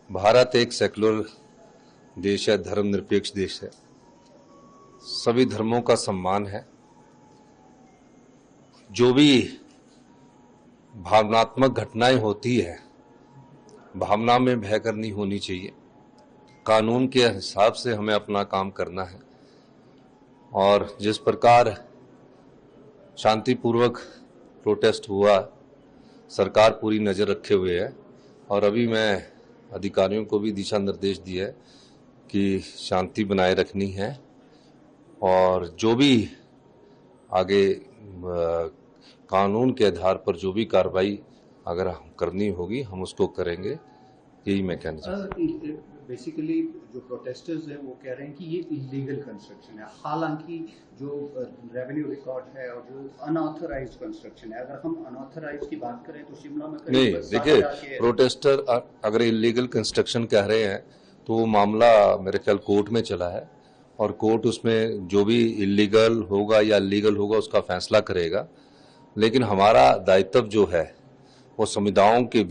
भारत एक सेक्युलर देश है, धर्मनिरपेक्ष देश है। सभी धर्मों का सम्मान है। जो भी भावनात्मक घटनाएं होती है, भावना में भय करनी होनी चाहिए। कानून के हिसाब से हमें अपना काम करना है और जिस प्रकार शांतिपूर्वक प्रोटेस्ट हुआ, सरकार पूरी नज़र रखे हुए है और अभी मैं अधिकारियों को भी दिशा निर्देश दिया है कि शांति बनाए रखनी है और जो भी आगे कानून के आधार पर जो भी कार्रवाई अगर करनी होगी हम उसको करेंगे। यही मैं कहना चाहता हूँ। बेसिकली जो प्रोटेस्टर्स हैं वो कह रहे हैं कि ये इलीगल कंस्ट्रक्शन है, हालांकि जो रेवेन्यू रिकॉर्ड है और जो अनऑथराइज्ड कंस्ट्रक्शन है, अगर हम अनऑथराइज्ड की बात करें तो शिमला में नहीं, देखिए, प्रोटेस्टर अगर इलीगल कंस्ट्रक्शन कह रहे हैं तो वो मामला मेरे ख्याल कोर्ट में चला है और कोर्ट उसमें जो भी इलीगल होगा या लीगल होगा उसका फैसला करेगा। लेकिन हमारा दायित्व जो है वो समुदायों के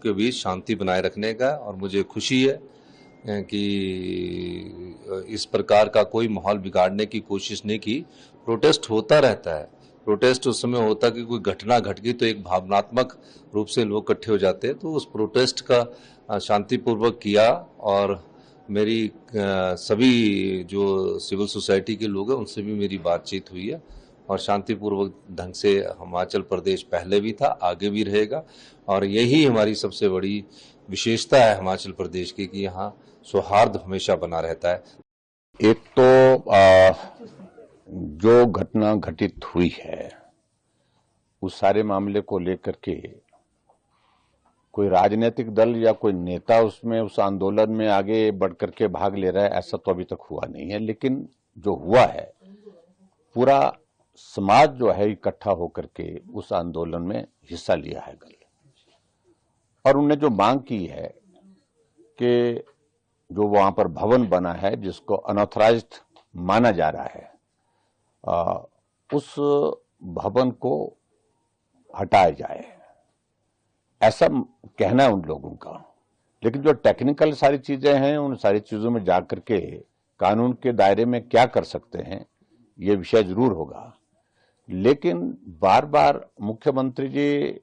बीच शांति बनाए रखने का, और मुझे खुशी है कि इस प्रकार का कोई माहौल बिगाड़ने की कोशिश नहीं की। प्रोटेस्ट होता रहता है, प्रोटेस्ट उस समय होता कि कोई घटना घट गई तो एक भावनात्मक रूप से लोग इकट्ठे हो जाते हैं, तो उस प्रोटेस्ट का शांतिपूर्वक किया और मेरी सभी जो सिविल सोसाइटी के लोग हैं उनसे भी मेरी बातचीत हुई है और शांतिपूर्वक ढंग से हिमाचल प्रदेश पहले भी था, आगे भी रहेगा और यही हमारी सबसे बड़ी विशेषता है हिमाचल प्रदेश की कि यहाँ सौहार्द हमेशा बना रहता है। एक तो जो घटना घटित हुई है उस सारे मामले को लेकर के कोई राजनीतिक दल या कोई नेता उसमें उस आंदोलन में आगे बढ़ करके भाग ले रहा है, ऐसा तो अभी तक हुआ नहीं है। लेकिन जो हुआ है, पूरा समाज जो है इकट्ठा होकर के उस आंदोलन में हिस्सा लिया है कल, और उन्होंने जो मांग की है कि जो वहां पर भवन बना है जिसको अनऑथराइज्ड माना जा रहा है, उस भवन को हटाया जाए, ऐसा कहना है उन लोगों का। लेकिन जो टेक्निकल सारी चीजें हैं, उन सारी चीजों में जाकर के कानून के दायरे में क्या कर सकते हैं ये विषय जरूर होगा। लेकिन बार बार मुख्यमंत्री जी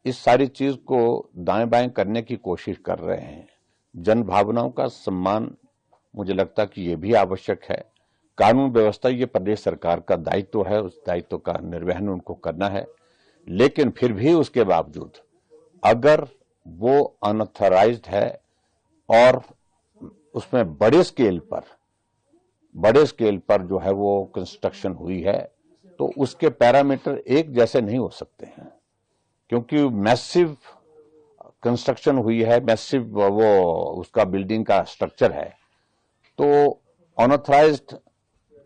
इस सारी चीज को दाएं बाएं करने की कोशिश कर रहे हैं। जन भावनाओं का सम्मान मुझे लगता है कि ये भी आवश्यक है। कानून व्यवस्था ये प्रदेश सरकार का दायित्व है, उस दायित्व का निर्वहन उनको करना है। लेकिन फिर भी उसके बावजूद अगर वो अनऑथराइज्ड है और उसमें बड़े स्केल पर जो है वो कंस्ट्रक्शन हुई है, तो उसके पैरामीटर एक जैसे नहीं हो सकते हैं, क्योंकि मैसिव कंस्ट्रक्शन हुई है, मैसिव वो उसका बिल्डिंग का स्ट्रक्चर है। तो अनऑथराइज्ड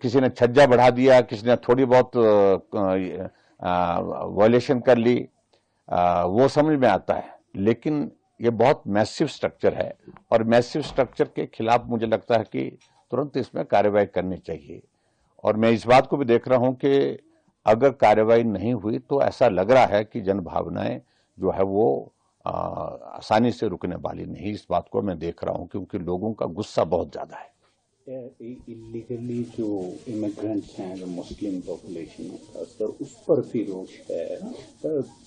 किसी ने छज्जा बढ़ा दिया, किसी ने थोड़ी बहुत वायलेशन कर ली, वो समझ में आता है। लेकिन ये बहुत मैसिव स्ट्रक्चर है और मैसिव स्ट्रक्चर के खिलाफ मुझे लगता है कि तुरंत इसमें कार्रवाई करनी चाहिए। और मैं इस बात को भी देख रहा हूं कि अगर कार्रवाई नहीं हुई तो ऐसा लग रहा है कि जन भावनाएं जो है वो आसानी से रुकने वाली नहीं। इस बात को मैं देख रहा हूं क्योंकि लोगों का गुस्सा बहुत ज्यादा है। इलीगली जो इमिग्रेंट्स हैं, जो मुस्लिम पॉपुलेशन है खासकर, उस पर भी रोष है।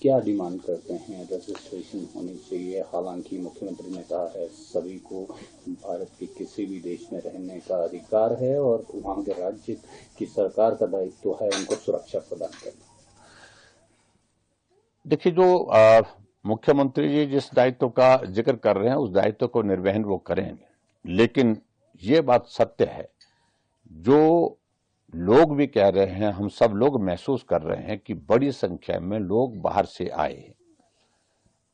क्या डिमांड करते हैं? रजिस्ट्रेशन होनी चाहिए। हालांकि मुख्यमंत्री ने कहा है सभी को भारत के किसी भी देश में रहने का अधिकार है और वहां के राज्य की सरकार का दायित्व है उनको सुरक्षा प्रदान करना। देखिए, जो मुख्यमंत्री जी जिस दायित्व का जिक्र कर रहे हैं उस दायित्व को निर्वहन वो करें। लेकिन ये बात सत्य है, जो लोग भी कह रहे हैं, हम सब लोग महसूस कर रहे हैं कि बड़ी संख्या में लोग बाहर से आए,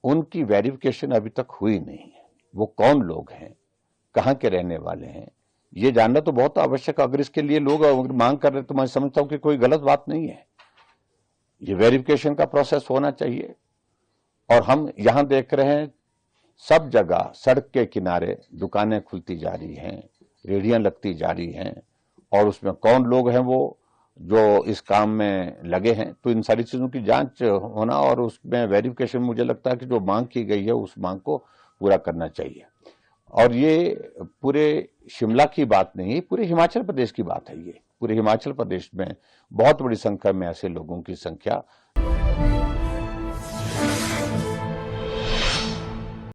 उनकी वेरिफिकेशन अभी तक हुई नहीं है। वो कौन लोग हैं, कहां के रहने वाले हैं, ये जानना तो बहुत आवश्यक है। अगर इसके लिए लोग मांग कर रहे हैं तो मैं समझता हूं कि कोई गलत बात नहीं है। ये वेरिफिकेशन का प्रोसेस होना चाहिए। और हम यहां देख रहे हैं सब जगह सड़क के किनारे दुकानें खुलती जा रही हैं, रेहड़ियां लगती जा रही हैं, और उसमें कौन लोग हैं वो जो इस काम में लगे हैं। तो इन सारी चीजों की जांच होना और उसमें वेरिफिकेशन, मुझे लगता है कि जो मांग की गई है उस मांग को पूरा करना चाहिए। और ये पूरे शिमला की बात नहीं, पूरे हिमाचल प्रदेश की बात है। ये पूरे हिमाचल प्रदेश में बहुत बड़ी संख्या में ऐसे लोगों की संख्या